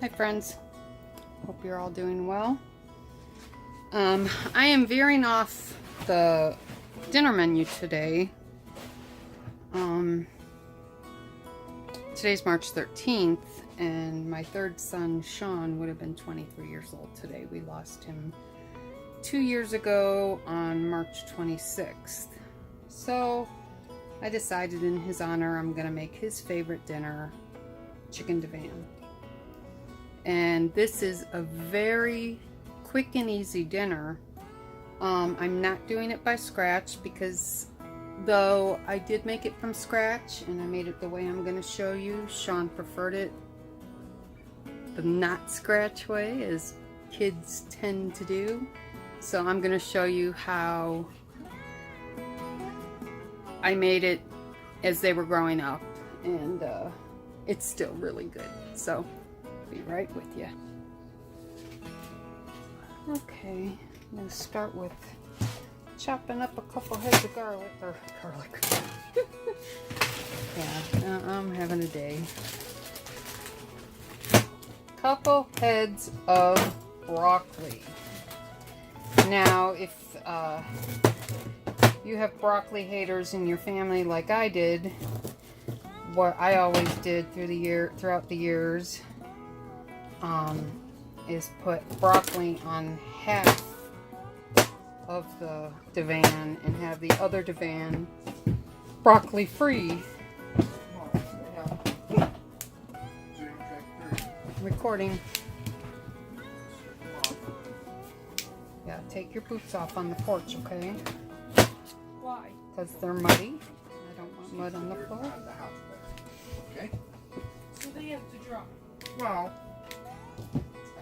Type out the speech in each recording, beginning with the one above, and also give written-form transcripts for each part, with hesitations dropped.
Hi friends, hope you're all doing well. I am veering off the dinner menu today. Today's March 13th and my third son Sean would have been 23 years old today. We lost him 2 years ago on March 26th. So I decided in his honor I'm gonna make his favorite dinner, chicken divan. And this is a very quick and easy dinner. I'm not doing it by scratch because though I did make it from scratch and I made it the way I'm going to show you, Sean preferred it the not scratch way, as kids tend to do. So I'm going to show you how I made it as they were growing up, and it's still really good. So be right with you. Okay, I'm going to start with chopping up a couple heads of garlic. Yeah, I'm having a day. Couple heads of broccoli. Now, if you have broccoli haters in your family like I did, what I always did throughout the years, is put broccoli on half of the divan and have the other divan broccoli free. Recording. Yeah, take your boots off on the porch, okay? Why? Because they're muddy. I don't want mud on the floor. Okay. So they have to dry. Well,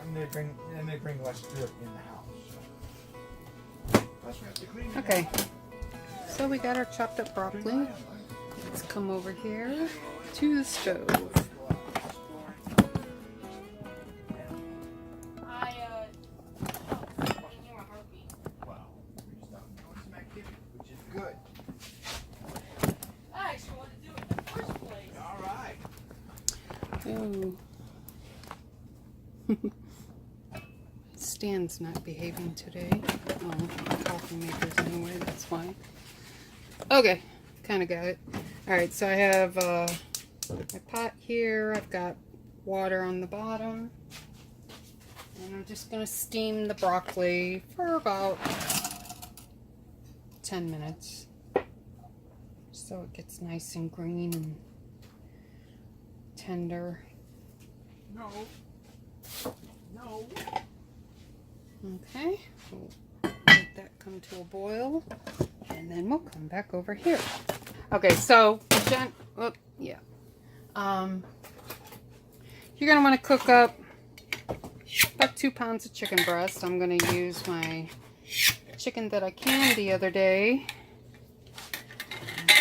and they bring less dirt in the house. Plus we have to clean it. Okay. So we got our chopped up broccoli. Let's come over here to the stove. Well, we just don't know some activity, which is good. I actually wanted to do it in the first place. All right. Oh. Stan's not behaving today. Oh, coffee makers anyway, that's fine. Okay, kind of got it. Alright, so I have my pot here. I've got water on the bottom. And I'm just going to steam the broccoli for about 10 minutes. So it gets nice and green and tender. No. No. Okay, we'll let that come to a boil, and then we'll come back over here. Okay, so you're gonna want to cook up about 2 pounds of chicken breast. I'm gonna use my chicken that I canned the other day.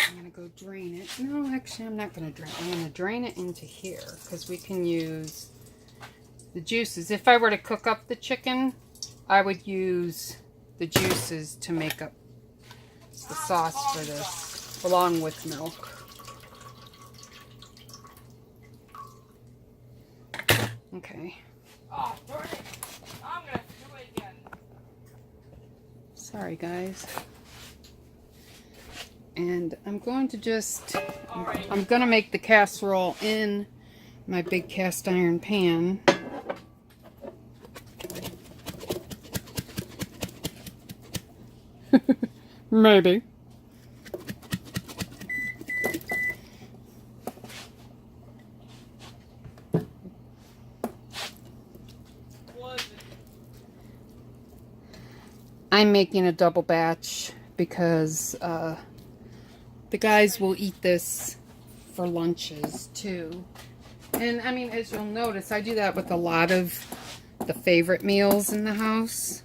I'm gonna go drain it. No, actually, I'm not gonna drain it. I'm gonna drain it into here because we can use the juices. If I were to cook up the chicken, I would use the juices to make up the sauce for this, along with milk. Okay. Oh, darn it. I'm going to do it again. Sorry, guys. And I'm going to just, I'm going to make the casserole in my big cast iron pan. Maybe. I'm making a double batch because the guys will eat this for lunches too. And I mean, as you'll notice, I do that with a lot of the favorite meals in the house.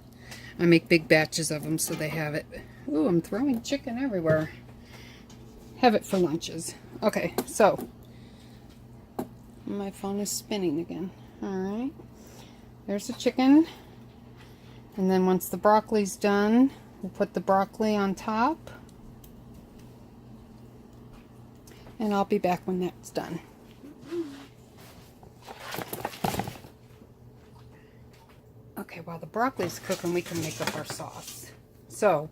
I make big batches of them so they have it. Ooh, I'm throwing chicken everywhere. Have it for lunches. Okay, so my phone is spinning again. Alright, there's the chicken. And then once the broccoli's done, we'll put the broccoli on top. And I'll be back when that's done. Okay, while the broccoli's cooking, we can make up our sauce. So,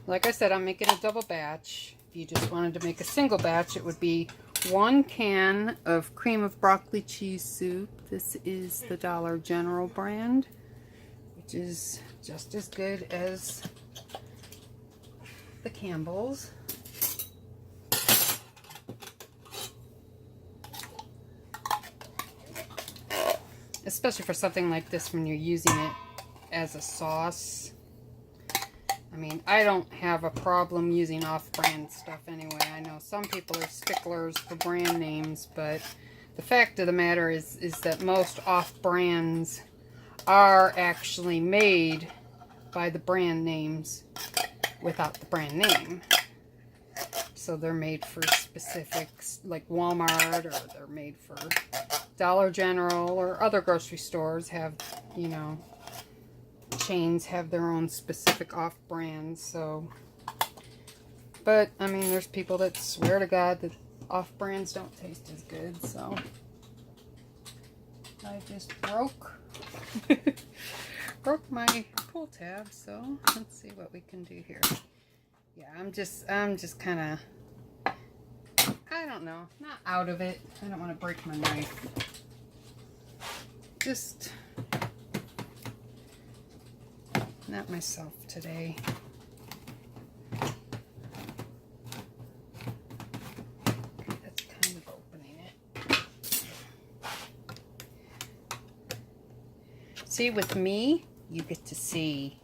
like I said, I'm making a double batch. If you just wanted to make a single batch, it would be 1 can of cream of broccoli cheese soup. This is the Dollar General brand, which is just as good as the Campbell's. Especially for something like this when you're using it as a sauce. I mean, I don't have a problem using off-brand stuff anyway. I know some people are sticklers for brand names, but the fact of the matter is that most off-brands are actually made by the brand names without the brand name. So they're made for specifics like Walmart, or they're made for Dollar General, or other grocery stores have, you know, chains have their own specific off-brands. So, but I mean, there's people that swear to God that off-brands don't taste as good. So I just broke my pull tab. So let's see what we can do here. Yeah, I'm just kind of, I don't know, not out of it. I don't want to break my knife. Just not myself today. That's kind of opening it. See, with me, you get to see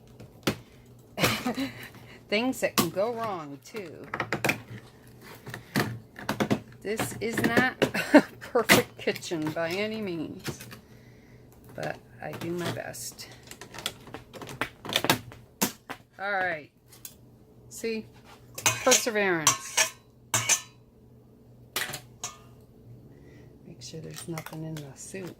things that can go wrong too. This is not a perfect kitchen by any means, but I do my best. All right. See? Perseverance. Make sure there's nothing in the soup.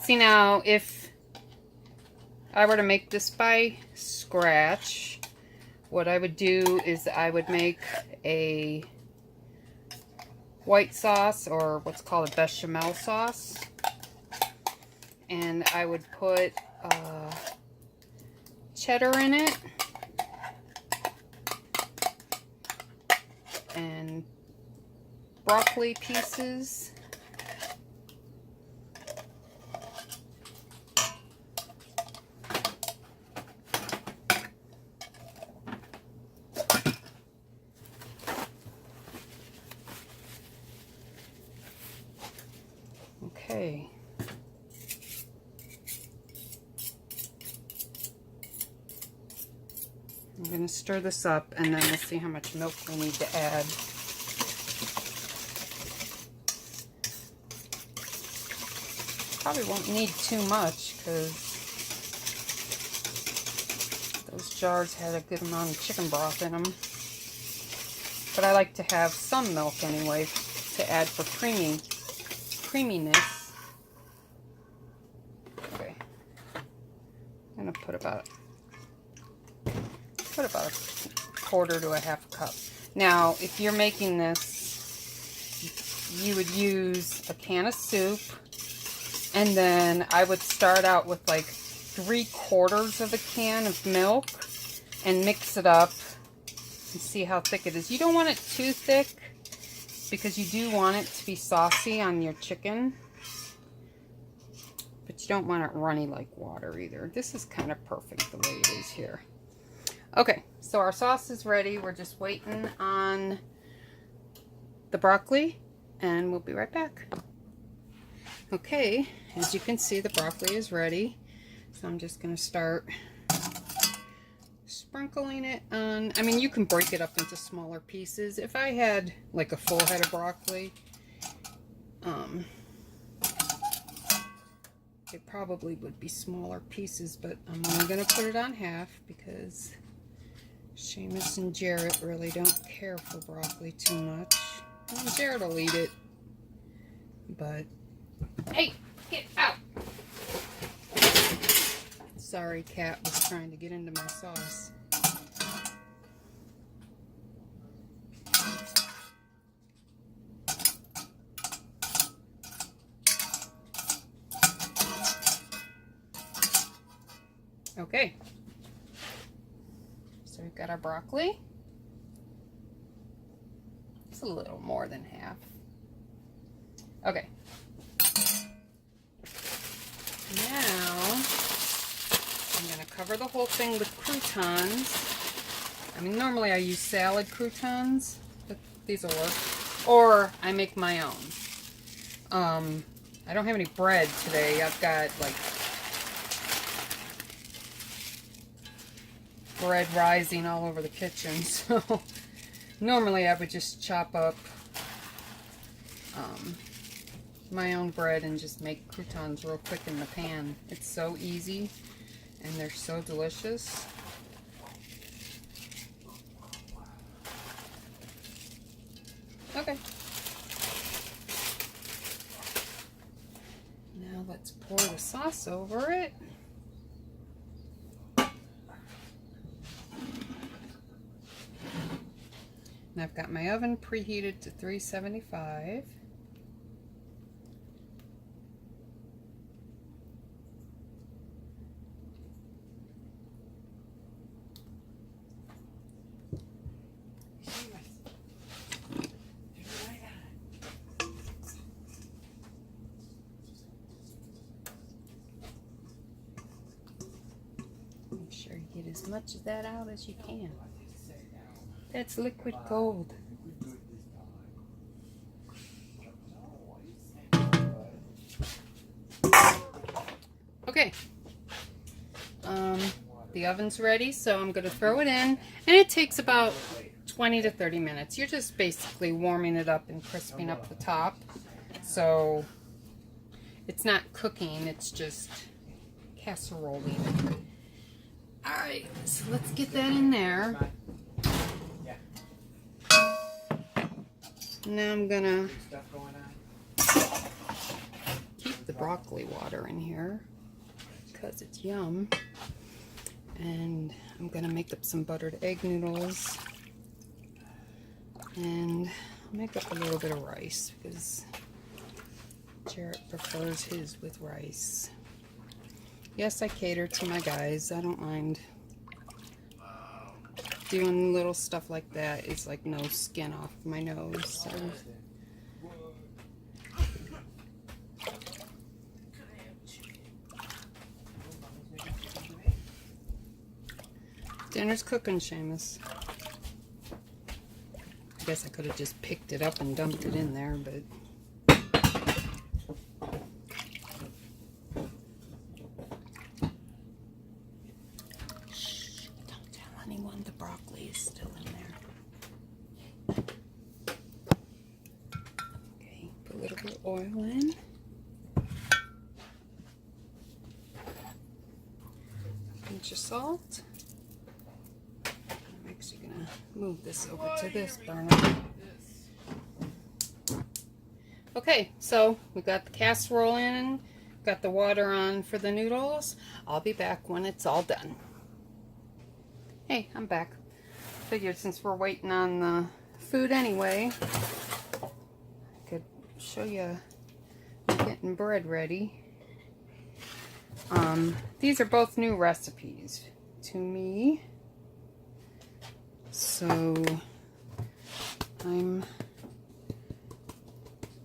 See, now, if I were to make this by scratch, what I would do is I would make a white sauce, or what's called a bechamel sauce, and I would put cheddar in it and broccoli pieces. Okay. I'm going to stir this up, and then we'll see how much milk we need to add. Probably won't need too much, because those jars had a good amount of chicken broth in them. But I like to have some milk anyway to add for creaminess. Okay, I'm gonna put about a quarter to a half cup. Now, if you're making this, you would use a can of soup, and then I would start out with like 3/4 of a can of milk and mix it up and see how thick it is. You don't want it too thick, because you do want it to be saucy on your chicken, but you don't want it runny like water either. This is kind of perfect the way it is here. Okay, so our sauce is ready. We're just waiting on the broccoli, and we'll be right back. Okay, as you can see, the broccoli is ready. So I'm just going to start sprinkling it on. I mean, you can break it up into smaller pieces. If I had like a full head of broccoli, it probably would be smaller pieces, but I'm only going to put it on half because Seamus and Jarrett really don't care for broccoli too much. Well, Jarrett will eat it, but hey, get out! Sorry, cat was trying to get into my sauce. Okay. So we've got our broccoli. It's a little more than half. Okay. Now, I'm going to cover the whole thing with croutons. I mean, normally I use salad croutons, but these will work. Or I make my own. I don't have any bread today. I've got, like, bread rising all over the kitchen. So, normally I would just chop up my own bread and just make croutons real quick in the pan. It's so easy and they're so delicious. Okay. Now let's pour the sauce over it. And I've got my oven preheated to 375. Make sure you get as much of that out as you can. That's liquid gold. Okay. The oven's ready, so I'm going to throw it in. And it takes about 20 to 30 minutes. You're just basically warming it up and crisping up the top. So it's not cooking, it's just casseroling. Alright, so let's get that in there. Now I'm gonna keep the broccoli water in here because it's yum. And I'm gonna make up some buttered egg noodles and make up a little bit of rice because Jarrett prefers his with rice. Yes, I cater to my guys. I don't mind. Doing little stuff like that is like no skin off my nose. So. Dinner's cooking, Seamus. I guess I could have just picked it up and dumped it in there, but... The broccoli is still in there. Okay, put a little bit of oil in. A pinch of salt. I'm actually gonna move this over to this burner. Okay, so we got the casserole in, got the water on for the noodles. I'll be back when it's all done. Hey, I'm back. Figured since we're waiting on the food anyway, I could show you getting bread ready. These are both new recipes to me. So I'm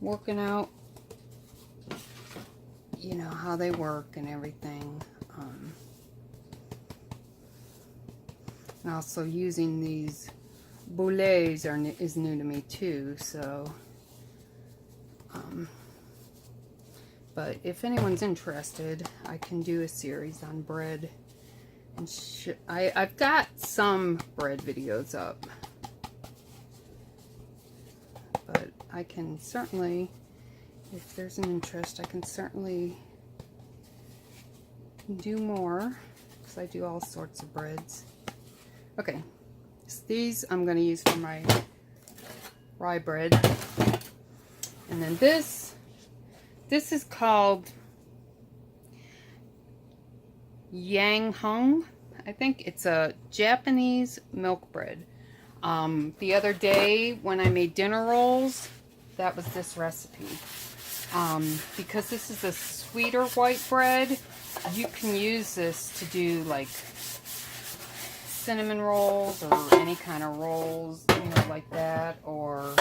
working out, you know, how they work and everything. And also using these boulets is new to me too, so but if anyone's interested, I can do a series on bread, and I've got some bread videos up, but I can certainly, if there's an interest, I can certainly do more, because I do all sorts of breads. Okay, so these I'm going to use for my rye bread. And then this is called Yang Hung. I think it's a Japanese milk bread. The other day when I made dinner rolls, that was this recipe. Because this is a sweeter white bread, you can use this to do like cinnamon rolls or any kind of rolls, you know, like that, or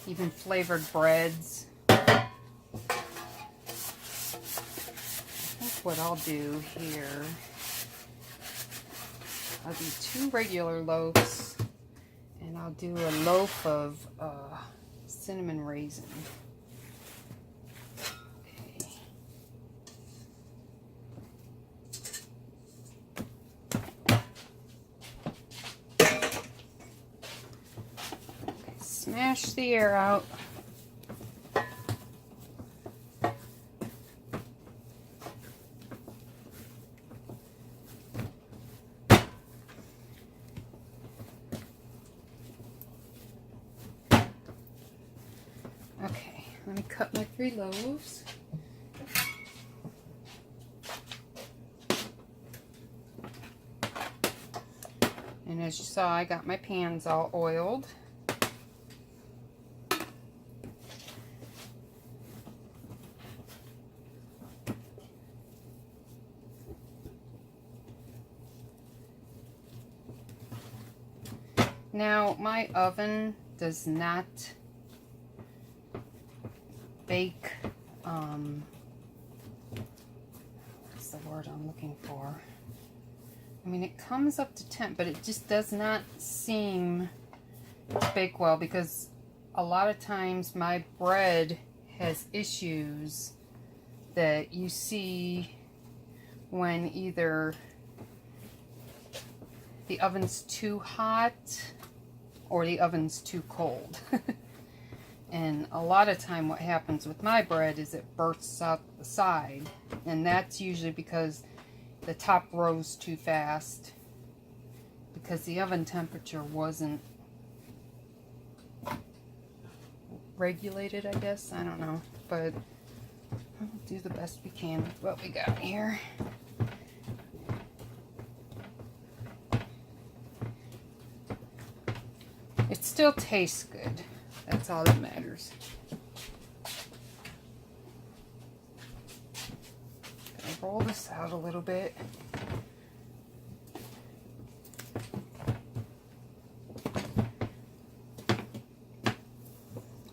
even flavored breads. I think what I'll do here, I'll do 2 regular loaves, and I'll do a loaf of cinnamon raisin. Smash the air out. Okay, let me cut my 3 loaves. And as you saw, I got my pans all oiled. Now, my oven does not bake, what's the word I'm looking for? I mean, it comes up to temp, but it just does not seem to bake well, because a lot of times my bread has issues that you see when either the oven's too hot or the oven's too cold. And a lot of time what happens with my bread is it bursts out the side, and that's usually because the top rose too fast, because the oven temperature wasn't regulated, I guess. I don't know, but we'll do the best we can with what we got here. It still tastes good. That's all that matters. Gonna roll this out a little bit.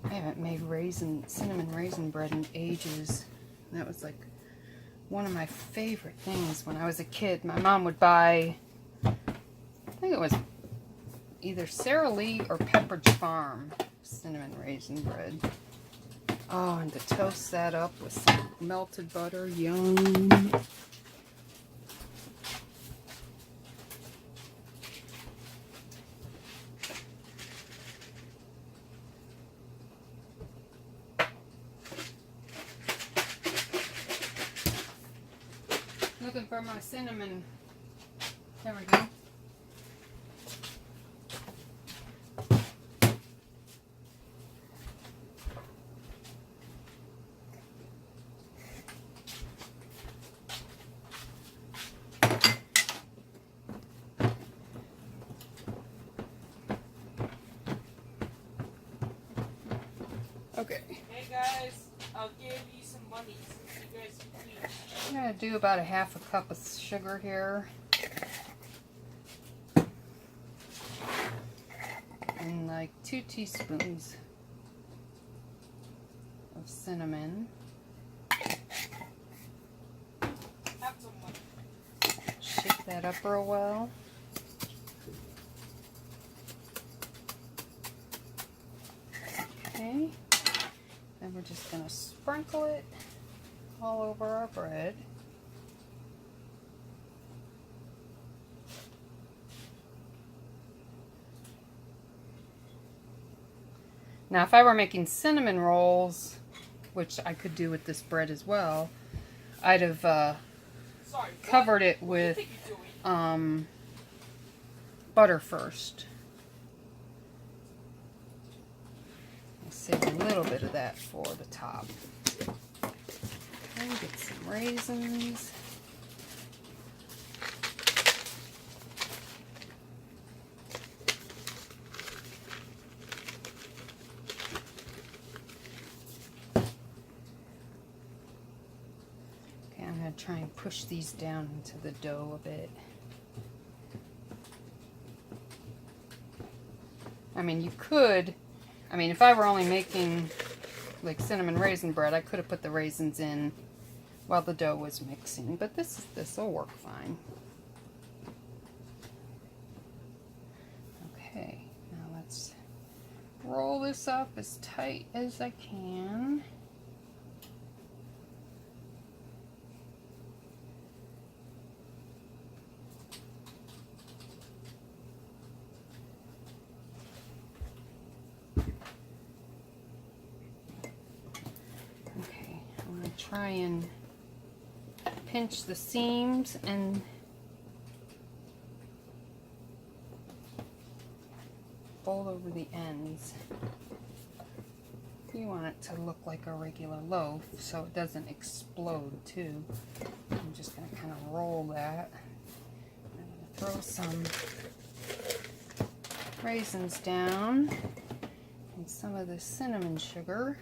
I haven't made cinnamon raisin bread in ages. That was like one of my favorite things when I was a kid. My mom would buy, I think it was either Sara Lee or Pepperidge Farm cinnamon raisin bread. Oh, and to toast that up with some melted butter, yum. Looking for my cinnamon. There we go. Okay. Hey guys, I'll give you some money since you guys eat. I'm going to do about a half a cup of sugar here. And like 2 teaspoons of cinnamon. Have some money. Shake that up real well. Okay. Then we're just going to sprinkle it all over our bread. Now, if I were making cinnamon rolls, which I could do with this bread as well, I'd have covered it with butter first. Save a little bit of that for the top. Okay, get some raisins. going to try and push these down into the dough a bit. I mean, you could, if I were only making like cinnamon raisin bread, I could have put the raisins in while the dough was mixing, but this will work fine. Okay, now let's roll this up as tight as I can. Okay, I'm going to try and pinch the seams and fold over the ends. You want it to look like a regular loaf so it doesn't explode too. I'm just going to kind of roll that. I'm going to throw some raisins down and some of the cinnamon sugar,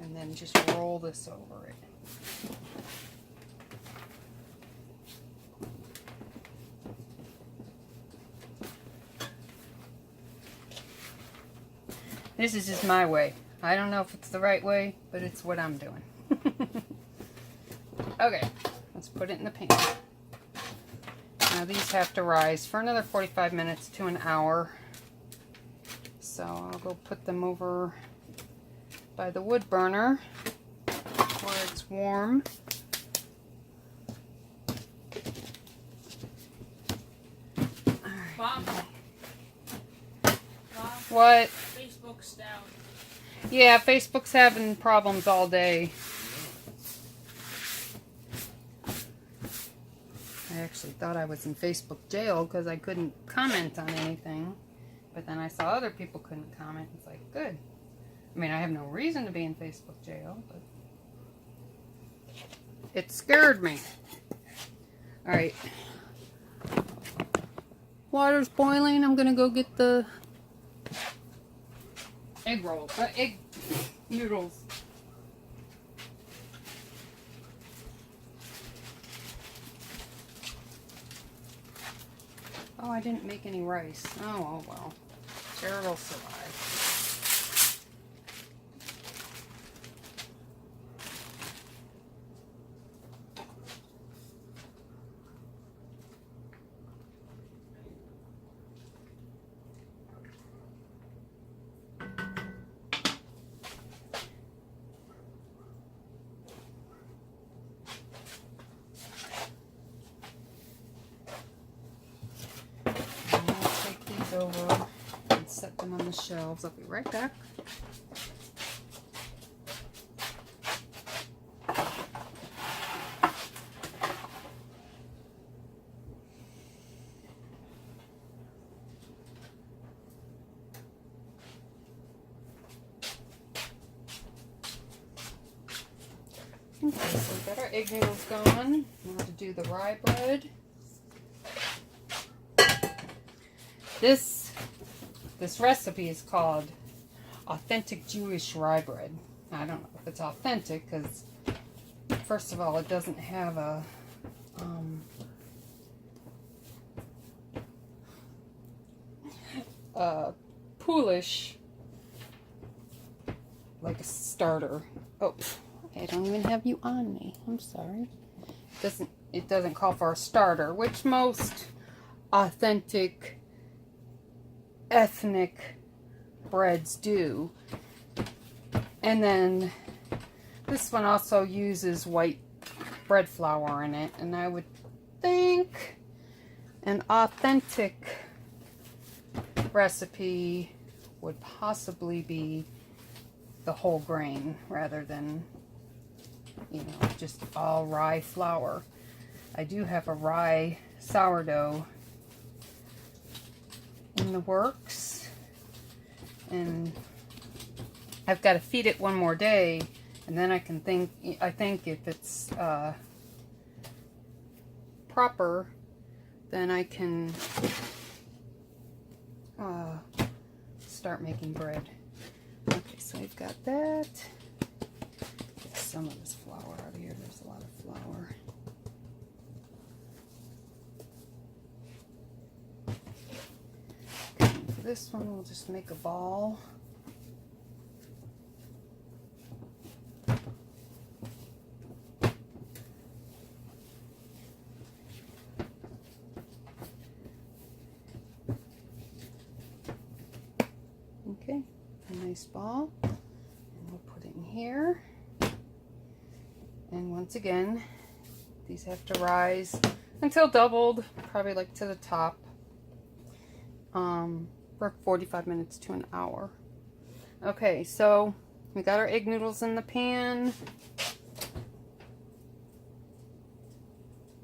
and then just roll this over it. This is just my way. I don't know if it's the right way, but it's what I'm doing. Okay, let's put it in the pan. Now these have to rise for another 45 minutes to an hour. So I'll go put them over by the wood burner where it's warm. Mom. What? Facebook's down. Yeah, Facebook's having problems all day. I actually thought I was in Facebook jail because I couldn't comment on anything. But then I saw other people couldn't comment. It's like, good. I have no reason to be in Facebook jail, but it scared me. Alright. Water's boiling. I'm going to go get the egg noodles. Oh, I didn't make any rice. Oh well. Jared will survive. Over and set them on the shelves. I'll be right back. Okay, so we've got our egg noodles going. Now to do the rye bread. This recipe is called Authentic Jewish Rye Bread. I don't know if it's authentic because, first of all, it doesn't have a Polish, like a starter. Oh, I don't even have you on me. I'm sorry. It doesn't call for a starter, which most authentic ethnic breads do. And then this one also uses white bread flour in it, and I would think an authentic recipe would possibly be the whole grain rather than, just all rye flour. I do have a rye sourdough in the works, and I've got to feed it one more day, and then I think if it's proper, then I can start making bread. Okay, so I've got that. some of this flour out of here. There's a lot of flour. Okay, for this one, we'll just make a ball. Okay, a nice ball. And we'll put it in here. And once again, these have to rise until doubled, probably like to the top, for 45 minutes to an hour. Okay, so we got our egg noodles in the pan.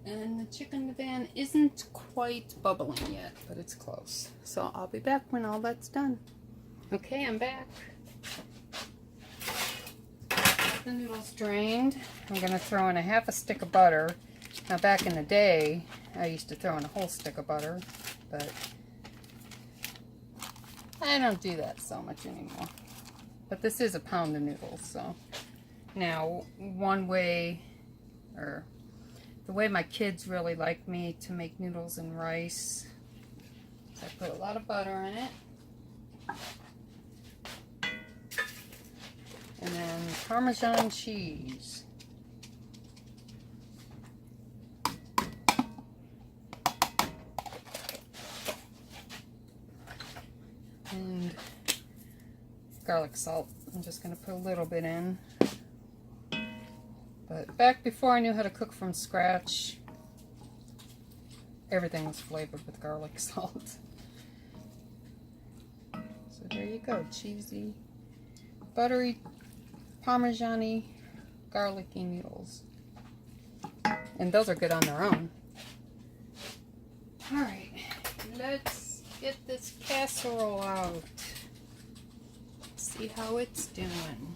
And the chicken divan isn't quite bubbling yet, but it's close. So I'll be back when all that's done. Okay, I'm back. The noodles drained. I'm going to throw in a half a stick of butter. Now back in the day, I used to throw in a whole stick of butter, but I don't do that so much anymore. But this is a pound of noodles, so. Now, one way, or the way my kids really like me to make noodles and rice, is I put a lot of butter in it. And then Parmesan cheese. And garlic salt. I'm just going to put a little bit in. But back before I knew how to cook from scratch, everything was flavored with garlic salt. So there you go. Cheesy, buttery, Parmesan-y, garlicky noodles. And those are good on their own. Alright, let's get this casserole out. See how it's doing.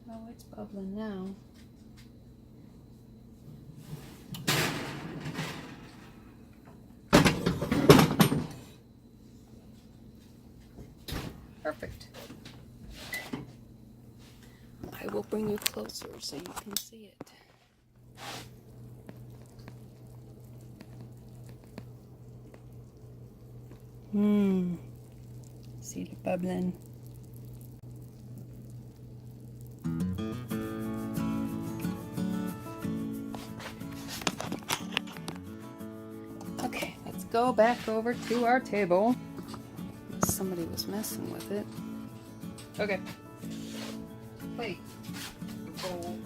Oh, it's bubbling now. Perfect. I will bring you closer so you can see it. See the bubbling. Okay, let's go back over to our table. Somebody was messing with it. Okay. Plate. Bowl.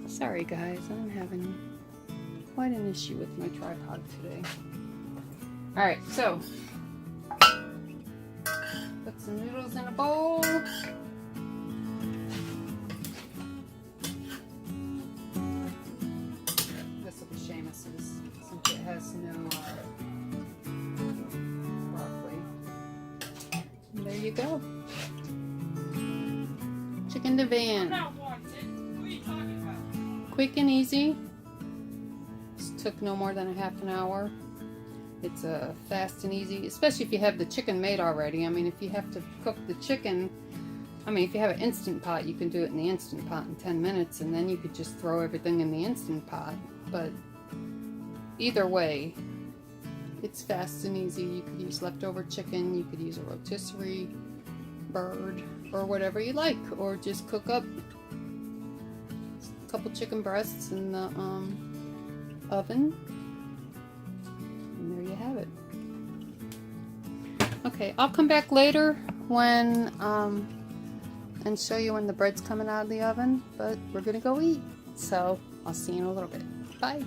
Sorry guys, I'm having quite an issue with my tripod today. Alright, so put some noodles in a bowl. This will be Seamus's since it has no broccoli. And there you go. Chicken divan. Quick and easy. This took no more than a half an hour. It's fast and easy, especially if you have the chicken made already. I mean, if you have to cook the chicken, I mean, if you have an Instant Pot, you can do it in the Instant Pot in 10 minutes, and then you could just throw everything in the Instant Pot. But either way, it's fast and easy. You could use leftover chicken, you could use a rotisserie bird, or whatever you like, or just cook up a couple chicken breasts in the oven. And there you have it. Okay, I'll come back later when and show you when the bread's coming out of the oven, but we're gonna go eat. So I'll see you in a little bit. Bye.